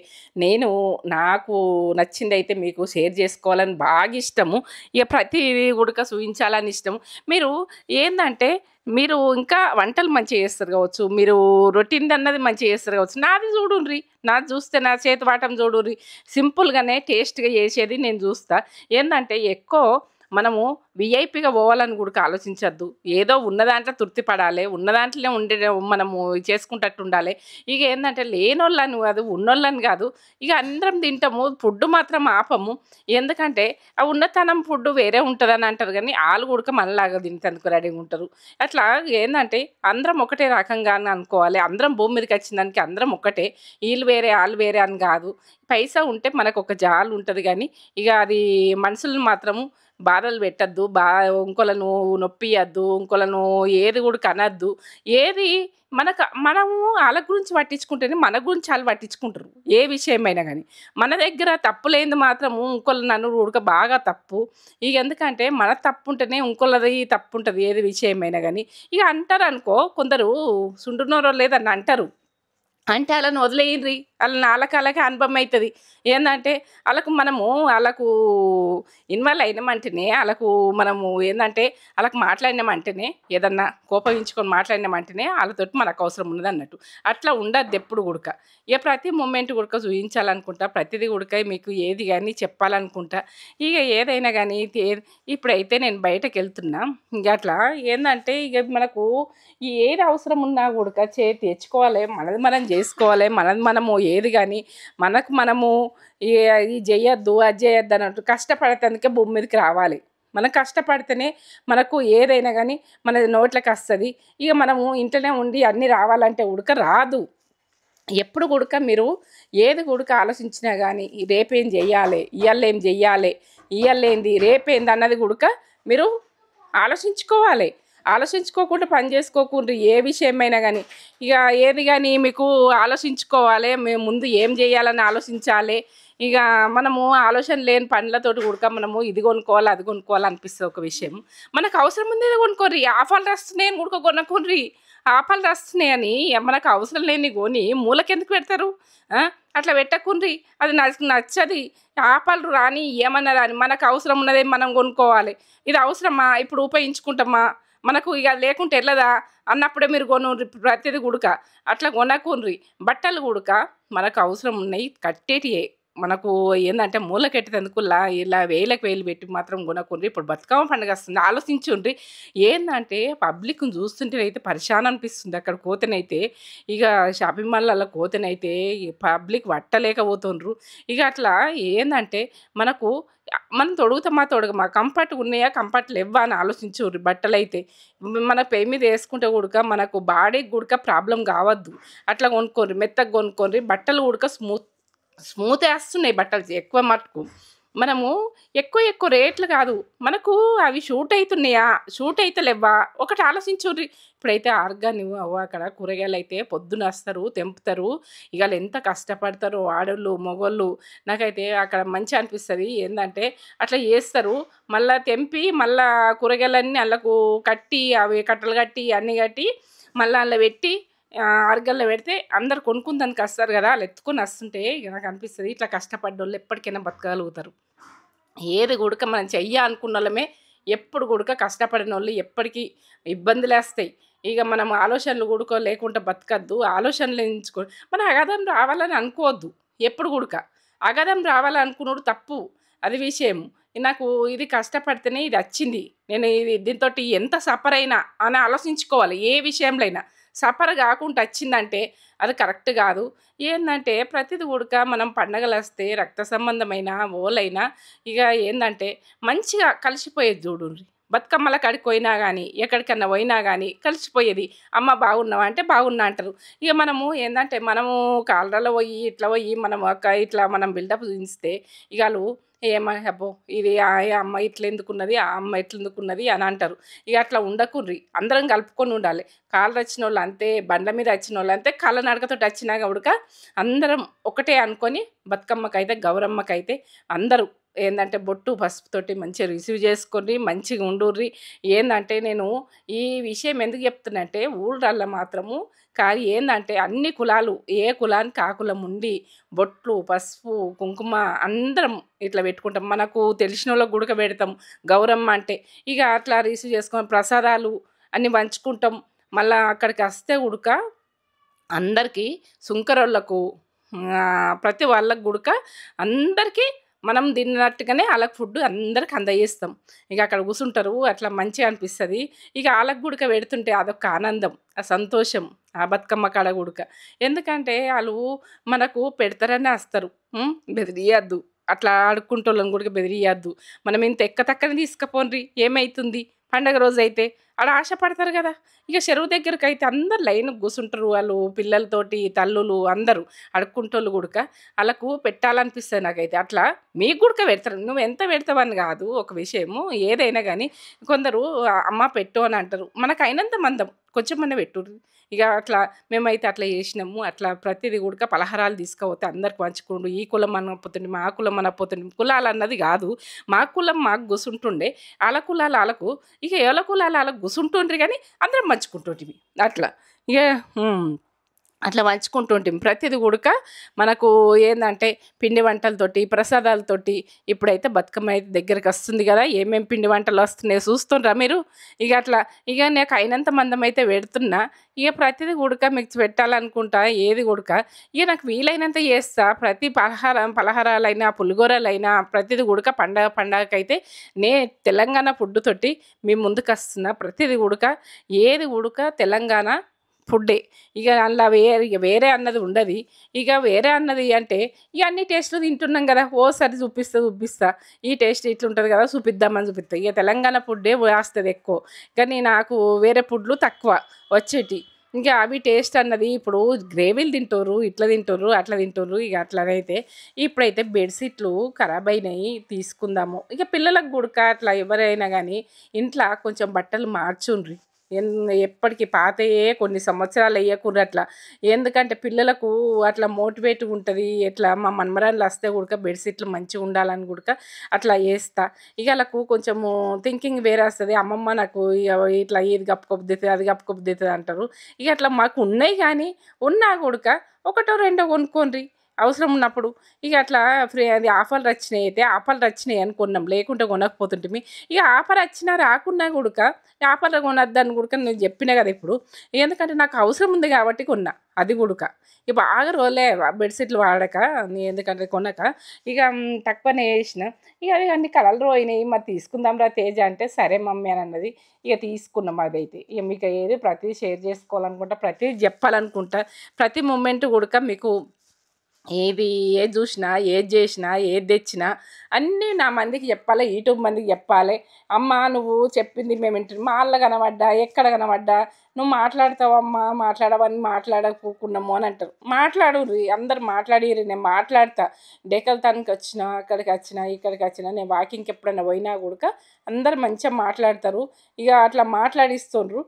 [SPEAKER 1] నాకు నచ్చిందైతే మీకు షేర్ చేసుకోవాలని బాగా ఇష్టము ఇక ప్రతిదీ కూడా చూపించాలని ఇష్టము మీరు ఏంటంటే మీరు ఇంకా వంటలు మంచిగా చేస్తారు కావచ్చు మీరు రొటీన్ అన్నది మంచిగా చేస్తారు కావచ్చు నాది చూడుండ్రి నాది చూస్తే నా చేతి వాటం చూడుర్రి సింపుల్గానే టేస్ట్గా చేసేది నేను చూస్తా ఏంటంటే ఎక్కువ మనము విఐపిగా పోవాలని కూడా ఆలోచించద్దు ఏదో ఉన్న దాంట్లో తృప్తి పడాలి ఉన్న దాంట్లోనే ఉండే మనము చేసుకుంటట్టు ఉండాలి ఇక ఏంటంటే లేనోళ్ళని కాదు ఉన్నోళ్ళని కాదు ఇక అందరం తింటాము ఫుడ్ మాత్రం ఆపము ఎందుకంటే ఆ ఉన్నతనం ఫుడ్ వేరే ఉంటుందని అంటారు కానీ వాళ్ళు కూడా మనలాగా తింటందుకు రెడీగా ఉంటారు అట్లా ఏంటంటే అందరం ఒకటే రకంగా అనుకోవాలి అందరం భూమి మీదకి వచ్చిందానికి అందరం ఒకటే వీళ్ళు వేరే వాళ్ళు వేరే అని కాదు పైసా ఉంటే మనకు ఒక జాలు ఉంటుంది కానీ ఇక అది మనుషులను మాత్రము బాధలు పెట్టద్దు ఇంకోలను నొప్పియద్దు ఇంకోలను ఏది కూడా కనద్దు ఏది మనము వాళ్ళ గురించి పట్టించుకుంటేనే మన గురించి వాళ్ళు పట్టించుకుంటారు ఏ విషయమైనా కానీ మన దగ్గర తప్పు లేనిది మాత్రము ఇంకోళ్ళు నన్ను ఉడక బాగా తప్పు ఇక ఎందుకంటే మన తప్పు ఉంటేనే ఇంకోళ్ళది తప్పు ఉంటుంది ఏది విషయమైనా కానీ ఇక అంటారు అనుకో కొందరు సుండునోరో లేదని అంటారు అంటే వాళ్ళని వదిలేయండి వాళ్ళకి అనుభవం అవుతుంది ఏంటంటే వాళ్ళకు ఇన్వాల్వ్ అయినామంటేనే మనము ఏంటంటే వాళ్ళకి మాట్లాడినామంటేనే ఏదన్నా కోపగించుకొని మాట్లాడినామంటేనే వాళ్ళతోటి మనకు అవసరం ఉన్నది అన్నట్టు అట్లా ఉండద్దు ఎప్పుడు కూడా ఇక ప్రతి మూమెంట్ కూడా చూపించాలనుకుంటా ప్రతిదీ కూడా మీకు ఏది కానీ చెప్పాలనుకుంటా ఇక ఏదైనా కానీ ఇప్పుడైతే నేను బయటకు వెళ్తున్నా ఇక అట్లా ఏంటంటే ఇక మనకు ఏది అవసరం ఉన్నా కూడా తెచ్చుకోవాలి మనది మనం చేసుకోవాలి మనము ఏది కానీ మనము ఇది చేయొద్దు అది చేయొద్దు అన్నట్టు కష్టపడేందుకే భూమి మీదకి రావాలి మనం కష్టపడితేనే మనకు ఏదైనా కానీ మన నోట్లోకి వస్తుంది ఇక మనము ఇంట్లోనే ఉండి అన్నీ రావాలంటే రాదు ఎప్పుడు మీరు ఏది ఆలోచించినా కానీ రేపేం చెయ్యాలి ఇవాళ ఏం చెయ్యాలి ఇవాళ ఏంది రేపేంది అన్నది మీరు ఆలోచించుకోకుండా పని చేసుకోకుండా ఏ విషయమైనా కానీ ఇక ఏది కానీ మీకు ఆలోచించుకోవాలి మేము ముందు ఏం చేయాలని ఆలోచించాలి ఇక మనము ఆలోచన లేని పనులతోటి మనము ఇది కొనుక్కోవాలి అది కొనుక్కోవాలి అనిపిస్తుంది ఒక విషయం మనకు అవసరం ఉంది ఏదో కొనుక్కోర్రి ఆఫర్లు వస్తున్నాయని కొనుక్కోర్రి ఆఫర్లు వస్తున్నాయని మనకు అవసరం లేని కొని మూలకెందుకు పెడతారు అట్లా పెట్టకుండ్రి అది నచ్చది ఆఫర్లు రాని ఏమన్నా రాని మనకు అవసరం ఉన్నదే మనం కొనుక్కోవాలి ఇది అవసరమా ఇప్పుడు ఉపయోగించుకుంటామా మనకు ఇక లేకుంటే ఎట్లదా అన్నప్పుడే మీరు కొనుర్రి ప్రతిదీ అట్లా కొనకుండ్రి బట్టలు మనకు అవసరం ఉన్నాయి కట్టేటియే మనకు ఏంటంటే మూలకెట్టేందుకు ఇలా వేలకు వేలు పెట్టి మాత్రం కొనకుండ్రి ఇప్పుడు బతుకమ్మ పండుగ వస్తుంది ఆలోచించుండ్రి ఏంటంటే పబ్లిక్ని చూస్తుంటే అయితే పరిశాన్ అనిపిస్తుంది అక్కడ కోతనైతే ఇక షాపింగ్ మాల్లో కోతనైతే పబ్లిక్ పట్టలేకపోతుండ్రు ఇక అట్లా ఏంటంటే మనం తొడగమా కంఫర్ట్గా ఉన్నాయా కంఫర్ట్ లేవా అని ఆలోచించుర్రి బట్టలు అయితే మన పై మీద వేసుకుంటే మనకు బాడీకి ప్రాబ్లం కావద్దు అట్లా కొనుక్కోర్రి మెత్తగా కొనుక్కోర్రి బట్టలు స్మూత్ వేస్తున్నాయి బట్టలు ఎక్కువ మటుకు మనము ఎక్కువ రేట్లు కాదు మనకు అవి షూట్ అవుతున్నాయా షూట్ అయితే లేవా ఒకటి ఆలోచించుర్రి ఇప్పుడైతే ఆర్గానిక్ అక్కడ కూరగాయలు అయితే పొద్దున వస్తారు తెంపుతారు ఇక ఎంత కష్టపడతారు ఆడోళ్ళు మగోళ్ళు నాకైతే అక్కడ మంచి అనిపిస్తుంది ఏంటంటే అట్లా చేస్తారు మళ్ళీ తెంపి మళ్ళీ కూరగాయలన్నీ వాళ్ళకు కట్టి అవి కట్టలు కట్టి అన్నీ కట్టి మళ్ళీ అందులో పెట్టి అరగల్లో పెడితే అందరు కొనుక్కుందానికి వస్తారు కదా, వాళ్ళు ఎత్తుకొని వస్తుంటే ఇక నాకు అనిపిస్తుంది ఇట్లా కష్టపడ్డోళ్ళు ఎప్పటికైనా బతకగలుగుతారు. ఏది కూడక మనం అనుకున్న వాళ్ళమే ఎప్పుడు కూడక కష్టపడిన వాళ్ళు ఎప్పటికీ ఇబ్బందులే వస్తాయి. ఇక మనం ఆలోచనలు కూడుకో లేకుండా బతకద్దు, ఆలోచనలు ఎంచుకో మనం అగాధం రావాలని అనుకోవద్దు. ఎప్పుడు కూడక అగాధం రావాలనుకున్నాడు తప్పు, అది విషయం. నాకు ఇది కష్టపడితేనే ఇది వచ్చింది, నేను ఇది దీంతో ఎంత సఫర్ అయినా అని ఆలోచించుకోవాలి. ఏ విషయంలో అయినా సఫర్ కాకుండా వచ్చిందంటే అది కరెక్ట్ కాదు. ఏందంటే ప్రతిది కూడక మనం పండగలు వస్తే రక్త సంబంధమైన ఓలైనా ఇక ఏందంటే మంచిగా కలిసిపోయేది చూడుండ్రి. బతుకమ్మల కాడికి పోయినా కానీ ఎక్కడికన్నా పోయినా కానీ కలిసిపోయేది. అమ్మ బాగున్నావా అంటే బాగున్నా అంటారు. ఇక మనము ఏంటంటే మనము కాళ్ళలో పోయి ఇట్లా పోయి మనం ఇట్లా మనం బిల్డప్ చూపిస్తే ఇక వాళ్ళు అబ్బో ఇది ఆ అమ్మ ఇట్లా ఎందుకున్నది, ఆ అమ్మ ఇట్లా ఎందుకున్నది అని అంటారు. ఇక అట్లా ఉండకుండ్రి, అందరం కలుపుకొని ఉండాలి. కాళ్ళు వచ్చిన వాళ్ళు అంతే, బండ్ల మీద వచ్చిన వాళ్ళు అంతే, కాళ్ళ నడకతో వచ్చినా కూడా అందరం ఒకటే అనుకొని బతుకమ్మకైతే గౌరమ్మకైతే అందరూ ఏందంటే బొట్టు పసుపుతోటి మంచిగా రిసీవ్ చేసుకొని మంచిగా ఉండుర్రి. ఏందంటే నేను ఈ విషయం ఎందుకు చెప్తున్నా అంటే ఊళ్ళల్లో మాత్రము కానీ ఏందంటే అన్ని కులాలు ఏ కులానికి ఆ కులం ఉండి బొట్లు పసుపు కుంకుమ అందరం ఇట్లా పెట్టుకుంటాం. మనకు తెలిసిన వాళ్ళకి గుడక పెడతాం గౌరమ్మ అంటే. ఇక అట్లా రిసీవ్ చేసుకొని ప్రసాదాలు అన్నీ పంచుకుంటాం. మళ్ళీ అక్కడికి వస్తే ఉడక అందరికీ సుంకరోళ్ళకు ప్రతి వాళ్ళకు గుడక అందరికీ మనం తిన్నట్టుగానే వాళ్ళకి ఫుడ్ అందరికి అందజేస్తాం. ఇక అక్కడ కూర్చుంటారు, అట్లా మంచిగా అనిపిస్తుంది. ఇక వాళ్ళకి గుడక పెడుతుంటే అదొక ఆనందం, ఆ సంతోషం ఆ బతుకమ్మ కాడ గుడక. ఎందుకంటే వాళ్ళు మనకు పెడతారనే వస్తారు, బెదిరియద్దు. అట్లా ఆడుకుంటోళ్ళని కూడా బెదిరియద్దు. మనం ఇంత ఎక్కతక్కని తీసుకుపోండి ఏమవుతుంది, పండగ రోజు అయితే ఆడ ఆశపడతారు కదా. ఇక చెరువు దగ్గరికి అయితే అందరు లైన్ కూర్చుంటారు, వాళ్ళు పిల్లలతోటి తల్లులు అందరూ అడుక్కుంటోళ్ళు గుడక వాళ్ళకు పెట్టాలనిపిస్తుంది నాకైతే. అట్లా మీకు గుడక పెడతారు, నువ్వు ఎంత పెడతావని కాదు ఒక విషయము. ఏదైనా కానీ కొందరు అమ్మ పెట్టు అని అంటారు, మనకు అయినంత మందం కొంచెం మన పెట్టుర్రు. ఇక అట్లా మేమైతే అట్లా చేసినాము. అట్లా ప్రతిదీ కూడా పలహారాలు తీసుకుపోతే అందరికి పంచుకుంటూ ఈ కులం అనకపోతుండే మా కులం అనకపోతుండే, కులాలు అన్నది కాదు, మా కులం మాకు గుసుంటుండే, వాళ్ళ కులాలు వాళ్ళకు, ఇక ఎవరి కులాలు వాళ్ళకు గుసుంటుండ్రి కానీ అందరం పంచుకుంటుంటివి. అట్లా ఇక అట్లా పంచుకుంటుంటాం. ప్రతిది కూడక మనకు ఏందంటే పిండి వంటలతోటి ప్రసాదాలతోటి. ఇప్పుడైతే బతుకమ్మ అయితే దగ్గరికి వస్తుంది కదా, ఏమేమి పిండి వంటలు వస్తున్నాయో చూస్తుండ్రా మీరు. ఇక అట్లా ఇక నాకు అయినంత మందం అయితే పెడుతున్నా. ఇక ప్రతిది కూడక మీకు పెట్టాలనుకుంటా ఏది కూడక ఇక నాకు వీలైనంత చేస్తా. ప్రతి పలహారాలైనా పులిగోరలైనా ప్రతిది కూడక పండగకైతే తెలంగాణ ఫుడ్ తోటి మీ ముందుకు వస్తున్నా. ప్రతిది కూడక ఏది కూడక తెలంగాణ ఫుడ్డే. ఇక అందులో వేరే అన్నది ఉండదు. ఇక వేరే అన్నది అంటే ఇక అన్ని టేస్ట్లు తింటున్నాం కదా, ఓసారి చూపిస్తా ఈ టేస్ట్ ఇట్లుంటుంది కదా చూపిద్దామని చూపిస్తా. ఇక తెలంగాణ ఫుడ్డే వస్తుంది ఎక్కువ, కానీ నాకు వేరే ఫుడ్లు తక్కువ వచ్చేటి. ఇంకా అవి టేస్ట్ అన్నది ఇప్పుడు గ్రేవీలు తింటారు, ఇట్లా తింటారు అట్లా తింటారు. ఇక అట్లనైతే ఇప్పుడైతే బెడ్షీట్లు ఖరాబ్ అయినాయి, తీసుకుందాము. ఇక పిల్లలకు గుడక అట్లా ఎవరైనా కానీ ఇంట్లో కొంచెం బట్టలు మార్చుండ్రి. ఎప్పటికీ పాతయే కొన్ని సంవత్సరాలు వేయకూడదు అట్లా. ఎందుకంటే పిల్లలకు అట్లా మోటివేట్గా ఉంటుంది. ఎట్లా మా మన్మరాన్లు వస్తే కూడా బెడ్షీట్లు మంచిగా ఉండాలని కూడా అట్లా వేస్తా. ఇక వాళ్ళకు కొంచెము థింకింగ్ వేరే వస్తుంది, అమ్మమ్మ నాకు ఇట్లా ఇది కప్పుకోబుద్దుతుంది అది కప్పుకోబుద్దుతుంది అంటారు. ఇక అట్లా మాకు ఉన్నాయి, కానీ ఉన్నా కూడా ఒకటో రెండో కొనుక్కోండి అవసరం ఉన్నప్పుడు. ఇక అట్లా అది ఆఫర్లు వచ్చినాయి అని కొన్నాం, లేకుంటే కొనకపోతుంటే. ఇక ఆఫర్ వచ్చినా రాకున్నా కూడా ఆఫర్లో కొనొద్దని కూడా నేను చెప్పినా కదా ఇప్పుడు. ఎందుకంటే నాకు అవసరం ఉంది కాబట్టి కొన్నా, అది కూడా. ఇక బాగా రోజులే బెడ్షీట్లు వాడక, ఎందుకంటే కొనక ఇక తక్కువనే వేసిన. ఇక అవి అన్ని కలర్లు పోయినాయి, మరి తీసుకుందాం రా తేజ అంటే సరే మమ్మీ అని అన్నది. ఇక తీసుకున్నాం. అదైతే ఇక మీకు ఏది ప్రతిదీ షేర్ చేసుకోవాలనుకుంటా, ప్రతిదీ చెప్పాలనుకుంటా. ప్రతి మూమెంట్ కూడా మీకు ఏది చూసినా ఏది చేసినా ఏది తెచ్చినా అన్నీ నా మందికి చెప్పాలి, యూట్యూబ్ మందికి చెప్పాలి. అమ్మ నువ్వు చెప్పింది మేము వింటున్నాం, మా వాళ్ళ కనబడ్డా ఎక్కడ కనబడ్డా నువ్వు మాట్లాడతావమ్మా, మాట్లాడవని మాట్లాడకపోకున్నాము అని అంటారు. మాట్లాడుర్రి, అందరు మాట్లాడిర్రి, నేను మాట్లాడతా. డేకల్తానికి వచ్చినా అక్కడికి వచ్చినా ఇక్కడికి వచ్చినా, నేను వాకింగ్కి ఎప్పుడైనా పోయినా కూడా అందరు మంచిగా మాట్లాడతారు. ఇక అట్లా మాట్లాడిస్తుండ్రు.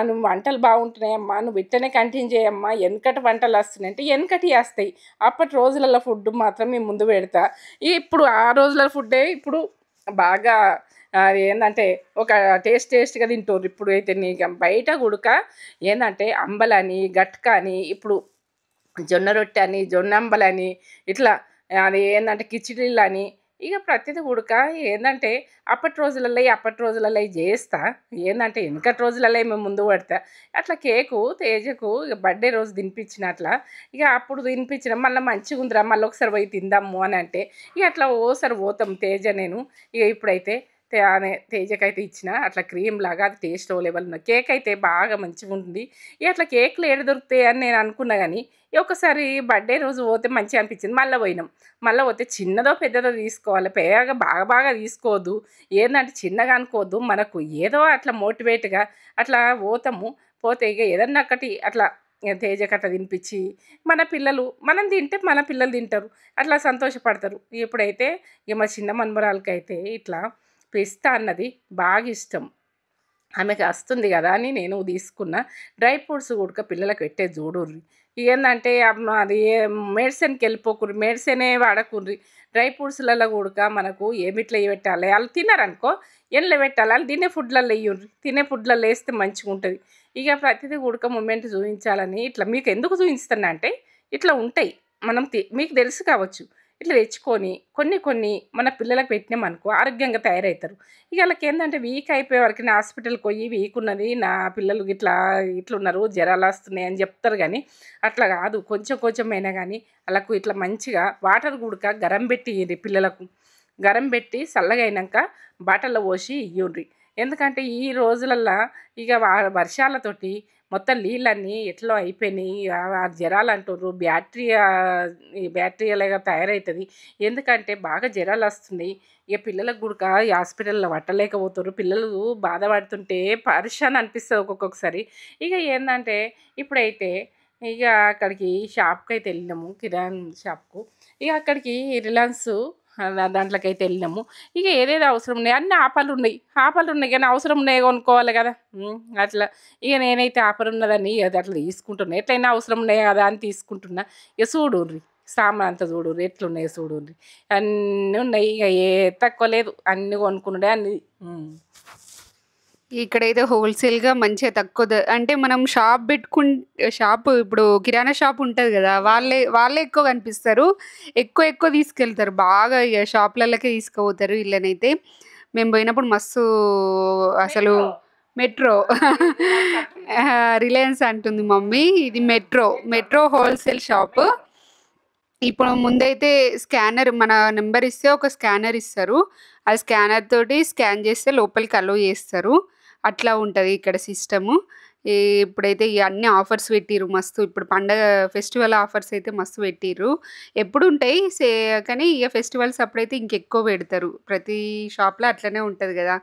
[SPEAKER 1] నువ్వు వంటలు బాగుంటున్నాయమ్మా, నువ్వు ఇట్టనే కంటిన్యూ చేయమ్మా, వెనకటి వంటలు వస్తున్నాయి అంటే వెనకటి వస్తాయి. అప్పటి రోజులలో ఫుడ్ మాత్రం మేము ముందు పెడతా. ఇప్పుడు ఆ రోజుల ఫుడ్డే ఇప్పుడు బాగా అది ఏందంటే ఒక టేస్ట్‌గా తింటుర్రు. ఇప్పుడు అయితే నీక బయట గుడక ఏందంటే అంబలని, గట్క అని, ఇప్పుడు జొన్న రొట్టె అని, జొన్నంబలని ఇట్లా అది ఏందంటే కిచిడీలని ఇగ ప్రతిది గుడక ఏందంటే అప్పటి రోజులల్లో అయి జేస్తా. ఏందంటే ఎనకటి రోజులల్లో మేము ముందు పడతా. అట్లా కేకు తేజకు ఇగ బర్త్‌డే రోజు తినిపించిన అట్లా. ఇగ అప్పుడు తినిపించిన మళ్ళా మంచిగుందిరా మళ్ళొకసారి పోయి తిందాము అని అంటే, ఇగ అట్లా ఓసారి పోతాం తేజ నేను. ఇగ ఇప్పుడైతే తేజకైతే ఇచ్చిన అట్లా క్రీమ్‌లాగా అది టేస్టో లెవెల్ ఉన్న కేక్ అయితే బాగా మంచిగుంది. ఇగ అట్లా కేకులు ఏడ దొరుకుతాయి అని నేను అనుకున్నా గానీ, ఒకసారి బర్త్‌డే రోజు పోతే మంచిగా అనిపించింది. మళ్ళా పోయినాం. మళ్ళా పోతే చిన్నదో, పెద్దదో తీసుకోవాలి. బాగా తీసుకోవద్దు. ఏందంటే చిన్నగా అనుకోవద్దు. మనకు ఏదో అట్లా మోటివేట్‌గా అట్లా పోతాము. పోతే ఇగ ఏదన్నా ఒకటి అట్లా తేజకి అట్లా తినిపించి, మన పిల్లలు మనం తింటే మన పిల్లలు తింటారు. అట్లా సంతోషపడతారు. ఇప్పుడైతే ఇగ మా చిన్న మనమరాలికైతే ఇట్లా పిస్తా అన్నది బాగా ఇష్టం. ఆమెకి వస్తుంది గదా అని నేను తీసుకున్న. డ్రై ఫ్రూట్స్ గూడక పిల్లలకి పెట్టేది జూడుర్రి. ఏందంటే అది మెడిసిన్‌కెళ్ళిపోకుర్రి. మెడిసినే వాడకుర్రి. డ్రై ఫ్రూట్స్‌లల్ల గూడక మనకు ఏమిట్ల పెట్టాలి, ఆళ్ళు తినరనుకో ఎన్ల పెట్టాలి, ఆళ్ళు తినే ఫుడ్‌లల్ల ఎయ్యుర్రి. తినే ఫుడ్‌లల్ల ఏస్తే మంచిగుంటది. ఇగ ప్రతిది గూడక మూమెంట్ చూయించాలని ఇట్లా మీకెందుకు చూయిస్తున్నా అంటే, ఇట్లా ఉంటాయి. మనం మీకు తెలుసు కావచ్చు. ఇట్లా తెచ్చుకొని కొన్ని మన పిల్లలకు పెట్టినామనుకో ఆరోగ్యంగా తయారయితారు. ఇగ ఆళ్ళకేందంటే వీక్ అయిపోయే వరకి హాస్పిటల్‌కి పోయి వీక్ ఉన్నది నా పిల్లలు ఇట్లున్నారు జరాలొస్తున్నాయి అని జెప్తారు గానీ, అట్లా గాదు. కొంచెమైనా గానీ ఆళ్ళకు ఇట్లా మంచిగా వాటర్ గుడక గరం బెట్టి ఇయ్యుర్రి పిల్లలకు. గరం బెట్టి సల్లగయినంక బాటిల్‌లో పోసి ఇయ్యుండ్రి. ఎందుకంటే ఈ రోజులల్ల ఇగ వర్షాలతోటి మొత్తం నీళ్ళన్నీ ఎట్లో అయిపోయినాయి. జరాలంటుర్రు. ఈ బ్యాక్టీరియాలాగా తయారైతది. ఎందుకంటే బాగా జరాలొస్తున్నాయి. ఇగ పిల్లలకు గుడక ఈ హాస్పిటల్‌లో పట్టలేకపోతుర్రు. పిల్లలు బాధపడుతుంటే పరేషాన్ అనిపిస్తది ఒక్కొక్కసారి. ఇగ ఏందంటే ఇప్పుడైతే ఇగ అక్కడికి షాప్‌కైతే ఎళ్ళినాము. కిరాణం షాప్‌కు. ఇగ అక్కడికి రిలయన్స్ దాంట్లోకైతే ఎళ్ళినాము. ఇగ ఏదేది అవసరం ఉన్నాయి అన్నీ ఆఫర్లున్నాయి గానీ అవసరం ఉన్నయి కొనుక్కోవాలి గదా! అట్లా. ఇగ నేనైతే ఆఫర్ ఉన్నదని అది అట్లా తీసుకుంటున్నా. ఎట్లైనా అవసరం ఉన్నాయి గదా అని తీసుకుంటున్నా. ఇగ చూడుర్రి సామానంతా చూడుర్రి ఎట్లున్నాయో చూడుర్రి. అన్నీ ఉన్నాయి. ఇగ తక్కువ లేదు. అన్నీ కొనుక్కునుడే అన్నీ.
[SPEAKER 2] ఇక్కడైతే హోల్సేల్‌గా మంచిగా తక్కువ అంటే మనం షాపు ఇప్పుడు కిరాణా షాప్ ఉంటది గదా! వాళ్ళే ఎక్కువ కనిపిస్తారు. ఎక్కువ తీసుకెళ్తారు. బాగా ఇగ షాపులల్లకే తీసుకుపోతారు ఈళ్ళనైతే. మేము పోయినప్పుడు మస్తు అసలు మెట్రో రిలయన్స్ అంటుంది మమ్మీ. ఇది మెట్రో హోల్సేల్ షాపు. ఇప్పుడు ముందైతే స్కానర్ మన నెంబర్ ఇస్తే ఒక స్కానర్ ఇస్తారు. ఆ స్కానర్ తోటి స్కాన్ చేస్తే లోపలికి అలో చేస్తారు. అట్లా ఉంటది ఇక్కడ సిస్టము. ఇప్పుడైతే అన్ని ఆఫర్స్ పెట్టిర్రు మస్తు. ఇప్పుడు పండగ ఫెస్టివల్ ఆఫర్స్ అయితే మస్తు పెట్టిర్రు. ఎప్పుడుంటాయి కానీ ఇగ ఫెస్టివల్స్ అప్పుడైతే ఇంకెక్కువ పెడతారు. ప్రతి షాప్‌లో అట్లనే ఉంటది గదా!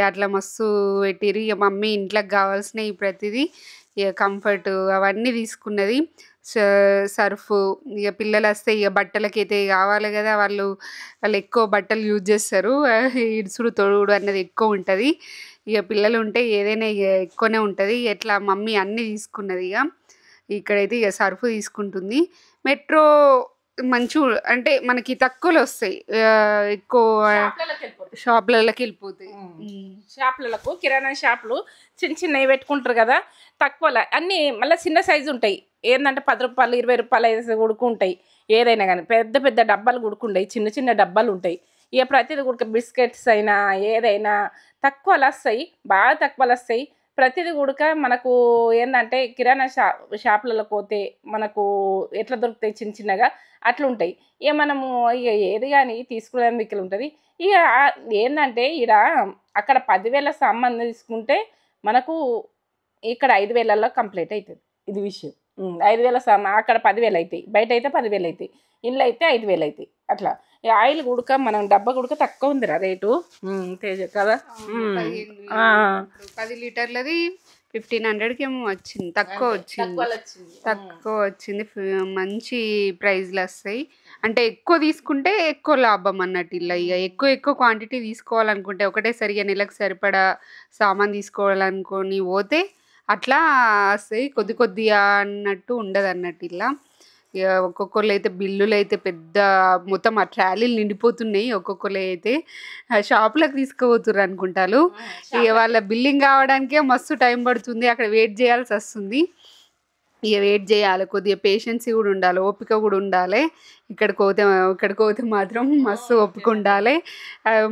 [SPEAKER 2] అట్లా మస్తు పెట్టిర్రు. ఇగ మమ్మీ ఇంట్లోకి కావాల్సినయి ప్రతిదీ ఇగ కంఫర్ట్ అవన్నీ తీసుకున్నది. సర్ఫు ఇగ పిల్లలొస్తే ఇగ బట్టలకైతే కావాలి గదా! వాళ్ళు ఎక్కువ బట్టలు యూజ్ చేస్తారు. ఇడుసుడు, తొడుగుడు అన్నది ఎక్కువుంటది. ఇగ పిల్లలుంటే ఏదైనా ఇగ ఎక్కువనే ఉంటది. ఇట్లా మమ్మీ అన్నీ తీసుకున్నదిగ. ఇక్కడైతే ఇగ సర్ఫ్ తీసుకుంటుంది. మెట్రో అంటే మనకి తక్కువలో వస్తాయి. ఎక్కువ షాపులల్లకెళ్ళిపోతాయి.
[SPEAKER 1] షాపులకు కిరాణా షాపులు చిన్నయి పెట్టుకుంటారు గదా! తక్కువల అన్నీ మళ్ళా చిన్న సైజుంటాయి. ఏందంటే రూ. 10, రూ. 20 ఐసేసి గుడుకుంటాయి. ఏదైనా గానీ పెద్ద డబ్బాలు గుడుకుండయి. చిన్న డబ్బాలుంటాయి. ఇగ ప్రతిది గుడక బిస్కెట్స్ అయినా ఏదైనా తక్కువలొస్తాయి. బాగా తక్కువలొస్తాయి. ప్రతిది గుడక మనకు ఏందంటే కిరాణా షాపులలోకి పోతే మనకు ఎట్లా దొరుకుతాయి చిన్నగా అట్లుంటాయి. ఇగ మనము ఇగ ఏది గాని తీసుకునేందుకు ఉంటది. ఇగ ఏందంటే అక్కడ 10,000 సామాను తీసుకుంటే మనకు ఇక్కడ 5,000ల్లో కంప్లీట్ అయితది. ఇది విషయం. 5,000 అక్కడ 10,000 అయితాయి. బయటైతే 10,000 అయితాయి. ఇండ్లో అయితే 5,000 అయితాయి. అట్లా. ఈ ఆయిల్ గుడక మనం డబ్బా గుడక తక్కువ ఉందిరా రేటు. తేజ కదా!
[SPEAKER 2] 10 లీటర్లది 1,500కేమో వచ్చింది. తక్కువ వచ్చింది. మంచి ప్రైజ్‌లొస్తాయి. అంటే ఎక్కువ తీసుకుంటే ఎక్కువ లాభం అన్నట్టు ఇలా. ఇగ ఎక్కువ క్వాంటిటీ తీసుకోవాలనుకుంటే ఒకటేసారి నెలకు సరిపడా సామాను తీసుకోవాలనుకోని పోతే అట్లా వస్తాయి. కొద్దిగా అన్నట్టు ఉండదన్నట్టు ఇలా. ఇక ఒక్కొక్కళ్ళు అయితే బిల్లులు అయితే పెద్ద మొత్తం ఆ ట్రాలీలు నిండిపోతున్నాయి. ఒక్కొక్కళ్ళు అయితే షాపులకు తీసుకుపోతుర్రు అనుకుంటారు. ఇక వాళ్ళ బిల్లింగ్ కావడానికే మస్తు టైం పడుతుంది. అక్కడ వెయిట్ చేయాల్సి వస్తుంది. ఇక వెయిట్ చేయాలి, కొద్దిగా పేషెన్సీ కూడా ఉండాలి, ఓపిక కూడా ఉండాలి. ఇక్కడికి పోతే మాత్రం మస్తు ఓపిక ఉండాలి.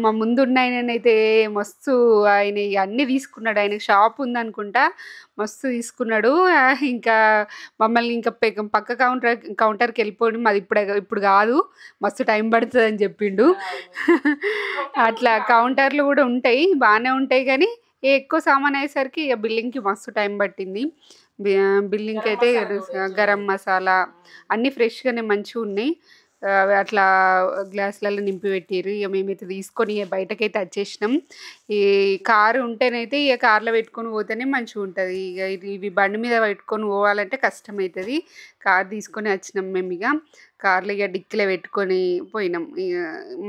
[SPEAKER 2] మా ముందున్న ఆయననైతే మస్తు ఆయన ఇక అన్నీ తీసుకున్నాడు. ఆయనకి షాప్ ఉందనుకుంటా, మస్తు తీసుకున్నాడు. ఇంకా మమ్మల్ని ఇంకా పక్క కౌంటర్కి వెళ్ళిపోయి మాది ఇప్పుడు కాదు, మస్తు టైం పడుతుంది అని చెప్పిండు. అట్లా కౌంటర్లు కూడా ఉంటాయి, బాగానే ఉంటాయి, కానీ ఎక్కువ సామాన్ అయ్యేసరికి ఇక బిల్లింగ్కి మస్తు టైం పట్టింది. బిల్లింగ్కి అయితే గరం మసాలా అన్నీ ఫ్రెష్గానే మంచిగా ఉన్నాయి. అట్లా గ్లాసులలో నింపి పెట్టిర్రు. ఇక మేమైతే తీసుకొని బయటకైతే వచ్చేసినాం. ఈ కారు ఉంటేనైతే ఇక కార్లో పెట్టుకొని పోతేనే మంచిగా ఉంటుంది. ఇక ఇవి బండి మీద పెట్టుకొని పోవాలంటే కష్టమవుతుంది. కార్ తీసుకొని వచ్చినాం మేము. ఇక కార్లో ఇక డిక్కీలో పెట్టుకొని పోయినాం. ఇక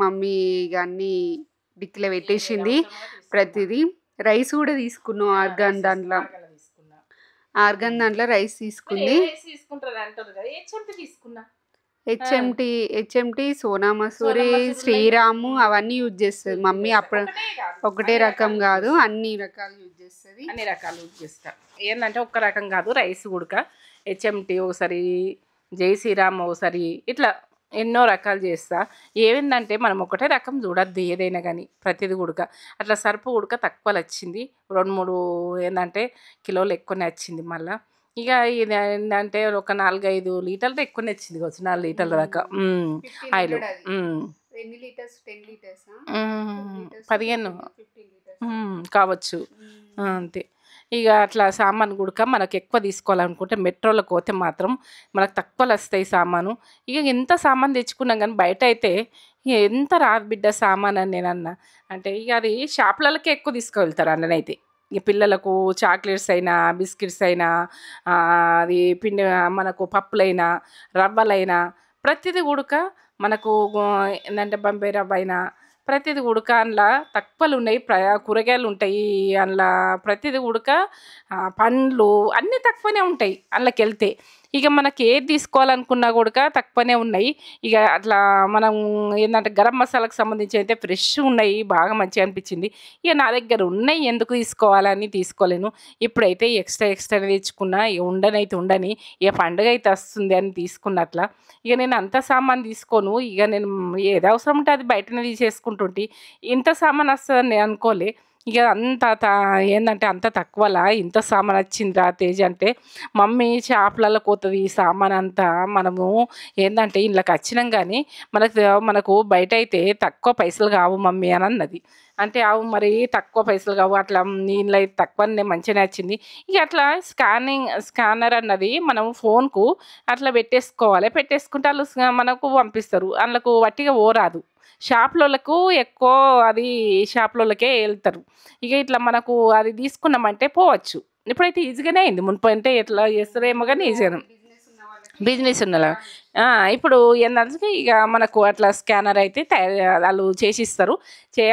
[SPEAKER 2] మమ్మీ ఇక అన్నీ డిక్కీలో పెట్టేసింది ప్రతిదీ. రైస్ కూడా తీసుకున్నాం ఆర్గాన్ దాంట్లో రైస్ తీసుకుంది. హెచ్ఎంటి, సోనా మసూరి, శ్రీరాము అవన్నీ యూజ్ చేస్తుంది మమ్మీ. అప్పుడు ఒకటే రకం కాదు, అన్ని రకాలు యూజ్ చేస్తుంది.
[SPEAKER 1] అన్ని రకాలు యూజ్ చేస్తా. ఏంటంటే ఒక్క రకం కాదు, రైస్ ఉడక హెచ్ఎంటి ఒకసారి, జై శ్రీరామ్ ఒకసారి, ఇట్లా ఎన్నో రకాలు చేస్తా. ఏమైందంటే మనం ఒకటే రకం చూడద్దు ఏదైనా కానీ, ప్రతిది ఉడక అట్లా సరుపు ఉడక తక్కువలు వచ్చింది. 2-3 ఏంటంటే కిలోలు ఎక్కువనే వచ్చింది. మళ్ళీ ఇక ఇది ఏంటంటే ఒక 4-5 లీటర్లు ఎక్కువనే వచ్చింది కావచ్చు, 4 లీటర్ల దాకా ఆయిల్. 15 కావచ్చు అంతే. ఇక అట్లా సామాను గుడక మనకు ఎక్కువ తీసుకోవాలనుకుంటే మెట్రోలకు పోతే మాత్రం మనకు తక్కువలు వస్తాయి సామాను. ఇక ఎంత సామాను తెచ్చుకున్నాం కానీ బయట అయితే ఎంత రాదు బిడ్డ సామాన్ అని నేనన్నా. అంటే ఇక అది షాపులకే ఎక్కువ తీసుకువెళ్తారు అన్ననైతే. ఇక పిల్లలకు చాక్లెట్స్ అయినా, బిస్కెట్స్ అయినా, అది పిండి మనకు పప్పులైనా, రవ్వలైనా ప్రతిదీ ఉడక మనకు ఏంటంటే బొంబాయి రవ్వ అయినా ప్రతిదీ ఉడక అందులో తక్కువలు ఉన్నాయి. కూరగాయలు ఉంటాయి అందులో, ప్రతిదీ ఉడక, పండ్లు అన్నీ తక్కువనే ఉంటాయి అందులోకి వెళ్తే. ఇక మనకి ఏది తీసుకోవాలనుకున్నా కూడా తక్కువనే ఉన్నాయి. ఇక అట్లా మనం ఏంటంటే గరం మసాలాకు సంబంధించి అయితే ఫ్రెష్ ఉన్నాయి, బాగా మంచిగా అనిపించింది. ఇక నా దగ్గర ఉన్నాయి, ఎందుకు తీసుకోవాలని తీసుకోలేను. ఇప్పుడైతే ఎక్స్ట్రా తెచ్చుకున్నా. ఇక ఉండని ఇక పండుగ అయితే వస్తుంది అని తీసుకున్నట్లా. ఇక నేను అంత సామాన్ తీసుకోను. ఇక నేను ఏది అవసరం ఉంటే అది బయటనే తీసేసుకుంటుంటే ఇంత సామాన్ వస్తుందని నేను అనుకోలే. ఇక ఏంటంటే అంత తక్కువలా ఇంత సామాన్ వచ్చిందిరా తేజ్ అంటే, మమ్మీ షాపులలో పోతుంది ఈ సామాన్ అంతా, మనము ఏంటంటే ఇళ్ళకి వచ్చినాం కానీ మనకు బయట అయితే తక్కువ పైసలు కావు మమ్మీ అని అన్నది. అంటే అవు మరి తక్కువ పైసలు కావు, అట్లా నీళ్ళు అయితే తక్కువనే మంచిగానే వచ్చింది. ఇక అట్లా స్కానర్ అన్నది మనం ఫోన్కు అట్లా పెట్టేసుకుంటే వాళ్ళు మనకు పంపిస్తారు. అందులోకి వట్టిగా పోరాదు. షాపులకి ఎక్కువ అది షాపులకే వెళ్తారు. ఇక ఇట్లా మనకు అది తీసుకున్నామంటే పోవచ్చు. ఇప్పుడైతే ఈజీగానే అయింది. మునుపు అంటే ఎట్లా చేస్తారేమో కానీ ఈజీగానే బిజినెస్ ఉన్నలా. ఇప్పుడు ఏంటంటే ఇక మనకు అట్లా స్కానర్ అయితే వాళ్ళు చేసిస్తారు.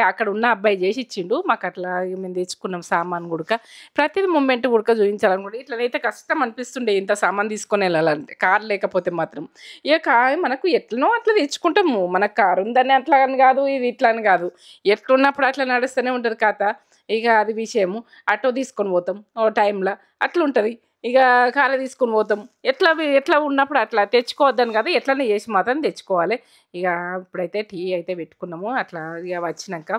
[SPEAKER 1] అక్కడ ఉన్న అబ్బాయి చేసి ఇచ్చిండు మాకు. అట్లా మేము తెచ్చుకున్నాం సామాన్ గుడక. ప్రతిది మూమెంట్ గుడక చూపించాలనుకుంటే ఇట్లనైతే కష్టం అనిపిస్తుండే ఇంత సామాన్ తీసుకొని వెళ్ళాలంటే, కారు లేకపోతే మాత్రం. ఇక మనకు ఎట్లనో అట్లా తెచ్చుకుంటాము. మనకు కారు ఉందని అట్లా అని కాదు, ఇది ఇట్లా అని కాదు, ఎట్లున్నప్పుడు అట్లా నడుస్తూనే ఉంటుంది కథ. ఇక అది విషయము. ఆటో తీసుకొని పోతాం ఓ టైంలో, అట్లా ఉంటుంది. ఇక కారు తీసుకొని పోతాం. ఎట్లా ఉన్నప్పుడు అట్లా తెచ్చుకోవద్దని కదా, ఎట్లనే చేసి మాత్రం తెచ్చుకోవాలి. ఇక ఇప్పుడైతే టీ అయితే పెట్టుకున్నాము. అట్లా ఇక వచ్చినాక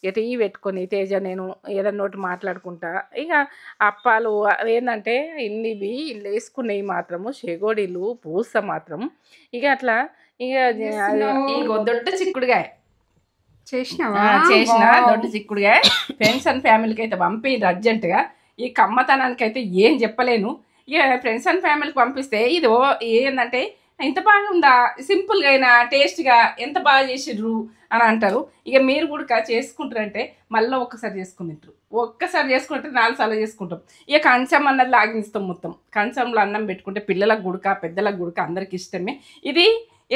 [SPEAKER 1] ఇక టీ పెట్టుకొని తేజ నేను ఏదన్నా ఒకటి మాట్లాడుకుంటా. ఇక అప్పాలు అదేంటంటే ఇవి వేసుకునేవి మాత్రము షెగోడీలు పూస మాత్రం. ఇక అట్లా ఇక దొడ్డ చిక్కుడుగాయ చేసిన దొడ్డ చిక్కుడుగాయ ఫ్రెండ్స్ అండ్ ఫ్యామిలీకి అయితే పంపింది అర్జెంటుగా. ఈ కమ్మతనానికి అయితే ఏం చెప్పలేను. ఇక ఫ్రెండ్స్ అండ్ ఫ్యామిలీకి పంపిస్తే ఇది ఏంటంటే ఇంత బాగా ఉందా, సింపుల్గా అయినా టేస్ట్గా ఎంత బాగా చేసిర్రు అని అంటారు. ఇక మీరు కూడా చేసుకుంటారంటే మళ్ళీ ఒక్కసారి చేసుకుంటారు. ఒక్కసారి చేసుకుంటే 4 సార్లు చేసుకుంటాం. ఇక కంచం అన్నది లాగిస్తాం మొత్తం. కంచంలో అన్నం పెట్టుకుంటే పిల్లలకు గుడక, పెద్దలకు గుడక అందరికి ఇష్టమే. ఇది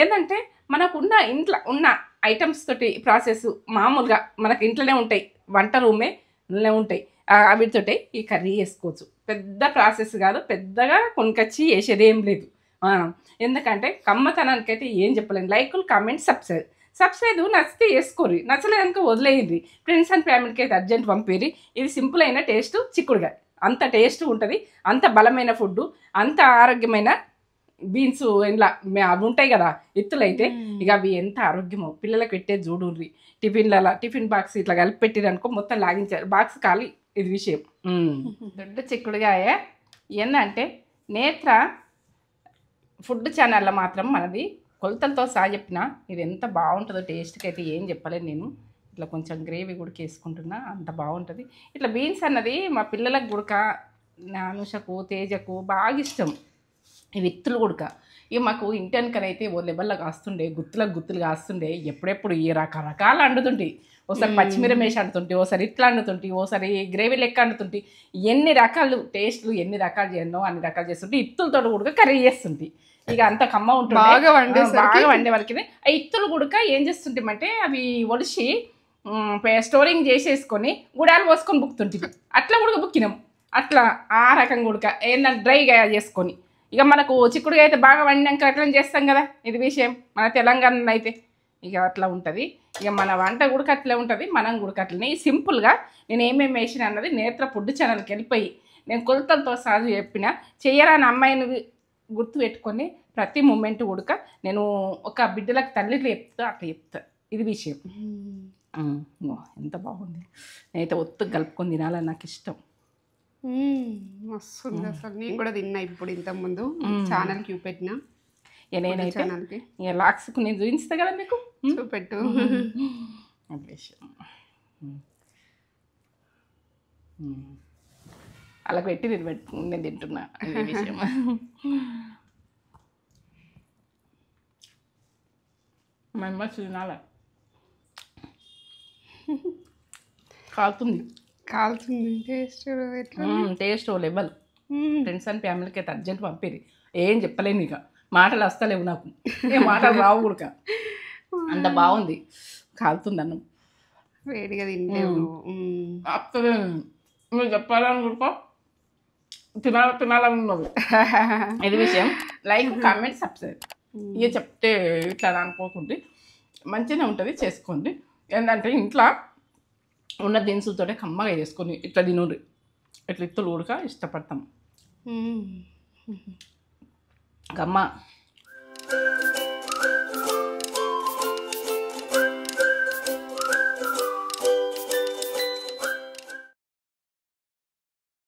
[SPEAKER 1] ఏంటంటే మనకున్న ఇంట్లో ఉన్న ఐటమ్స్ తోటి ప్రాసెస్ మామూలుగా మనకి ఇంట్లోనే ఉంటాయి, వంట రూమే ఉంటాయి, వీటితోటి ఈ కర్రీ చేసుకోవచ్చు. పెద్ద ప్రాసెస్ కాదు, పెద్దగా కొనుకొచ్చి వేసేది ఏం లేదు. ఎందుకంటే కమ్మతనానికి అయితే ఏం చెప్పలేను. లైకులు, కామెంట్, సబ్స్క్రైబ్ నచ్చితే వేసుకోరు, నచ్చలేదనుకో వదిలేయండి. ఫ్రెండ్స్ అండ్ ఫ్యామిలీకి అయితే అర్జెంట్ పంపిరి. ఇది సింపుల్ అయిన టేస్ట్ చిక్కుడుగా, అంత టేస్ట్ ఉంటుంది, అంత బలమైన ఫుడ్, అంత ఆరోగ్యమైన బీన్స్ ఇలా అవి ఉంటాయి కదా ఎత్తులైతే, ఇక అవి ఎంత ఆరోగ్యమో పిల్లలకు పెట్టేది చూడుర్రి. టిఫిన్ బాక్స్ ఇట్లా కలిపి పెట్టిరనుకో మొత్తం లాగించారు, బాక్స్ ఖాళీ. ఇది విషయం. దొడ్డ చిక్కుడుగాయ ఏంటంటే నేత్ర ఫుడ్ ఛానల్లో మాత్రం మనది కొలతలతో సహా చెప్పిన ఇది ఎంత బాగుంటుందో టేస్ట్కి అయితే ఏం చెప్పలేను నేను. ఇట్లా కొంచెం గ్రేవీ గుడికి వేసుకుంటున్నా, అంత బాగుంటుంది. ఇట్లా బీన్స్ అన్నది మా పిల్లలకు గుడక, అనుషకు, తేజకు బాగా ఇష్టం. ఇవి ఇత్తులు గుడక ఇక మాకు ఇంటెనకనైతే ఓ లెవెల్లో కాస్తుండే, గుత్తులు కాస్తుండే. ఎప్పుడెప్పుడు ఈ రకరకాలు అండుతుంటే, ఓసారి పచ్చిమిరం వేసి అండుతుంటే, ఓసారి ఇట్లా అండుతుంటే, ఓసారి గ్రేవీ లెక్క అండుతుంటే, ఎన్ని రకాలు టేస్ట్లు ఎన్ని రకాలు చేయనో అన్ని రకాలు చేస్తుంటే, ఇత్తులతో కూడా కర్రీ చేస్తుంటే ఇక అంత కమ్మ ఉంటుంది. బాగా వండే వాళ్ళకి ఆ ఇత్తులు గుడక ఏం చేస్తుంటామంటే అవి ఒలిసి స్టోరింగ్ చేసేసుకొని గుడాలు పోసుకొని బుక్కుతుంటుంది. అట్లా కూడా బుక్కినాం. అట్లా ఆ రకం గుడక ఏంటంటే డ్రైగా చేసుకొని, ఇక మనకు చిక్కుడుగా అయితే బాగా వండినాక అట్లా చేస్తాం కదా, ఇది విషయం మన తెలంగాణలో అయితే ఇక అట్లా ఉంటుంది. ఇక మన వంట గుడక అట్లే ఉంటుంది, మనం గుడక అట్లనే. సింపుల్గా నేను ఏమేమి వేసిన అన్నది నేత్ర ఫుడ్ ఛానల్కి వెళ్ళిపోయి నేను కొలతలతో సాగు చెప్పిన. చెయ్యరాని అమ్మాయిని గుర్తు పెట్టుకొని ప్రతి మూమెంట్ ఉడక నేను ఒక బిడ్డలకు తల్లికి చెప్తా, అట్లా చెప్తా. ఇది విషయం. ఎంత బాగుంది. నేనైతే ఒత్తు కలుపుకొని తినాలని నాకు ఇష్టం.
[SPEAKER 2] మస్తు ఉంది అసలు. నేను కూడా తిన్నా ఇప్పుడు ఇంతకుముందు ఛానల్ క్యూ పెట్టినా.
[SPEAKER 1] నేనైతే ఇక లాక్స్కు నేను చూపిస్తా కదా మీకు,
[SPEAKER 2] చూపెట్టు.
[SPEAKER 1] అలా పెట్టి నేను తింటున్నా. ఇది విషయం. మెంబర్స్ తినాల. కాలుతుంది టేస్ట్ ఓ లెవెల్. ఫ్రెండ్స్ అండ్ ఫ్యామిలీకి అయితే అర్జెంట్ పంపిరి. ఏం చెప్పలేను, ఇక మాటలు వస్తలేవు నాకు, ఏ మాటలు రావు కూడా. అంత బాగుంది, కాలుతుంది అన్నం
[SPEAKER 2] వేడిగా తింటే.
[SPEAKER 1] మీరు చెప్పాలని కూడా తినాలని ఉన్నది. ఇది విషయం. లైక్, కామెంట్, సబ్స్క్రైబ్ ఇక చెప్తే ఇట్లా అనుకోకుండా మంచిగానే ఉంటుంది, చేసుకోండి. ఏంటంటే ఇంట్లో ఉన్న దినుసులతోనే కమ్మగా చేసుకొని ఇట్లా తినూరి, ఇట్లా ఇత్తులు కూడా ఇష్టపడతాం. కమ్మ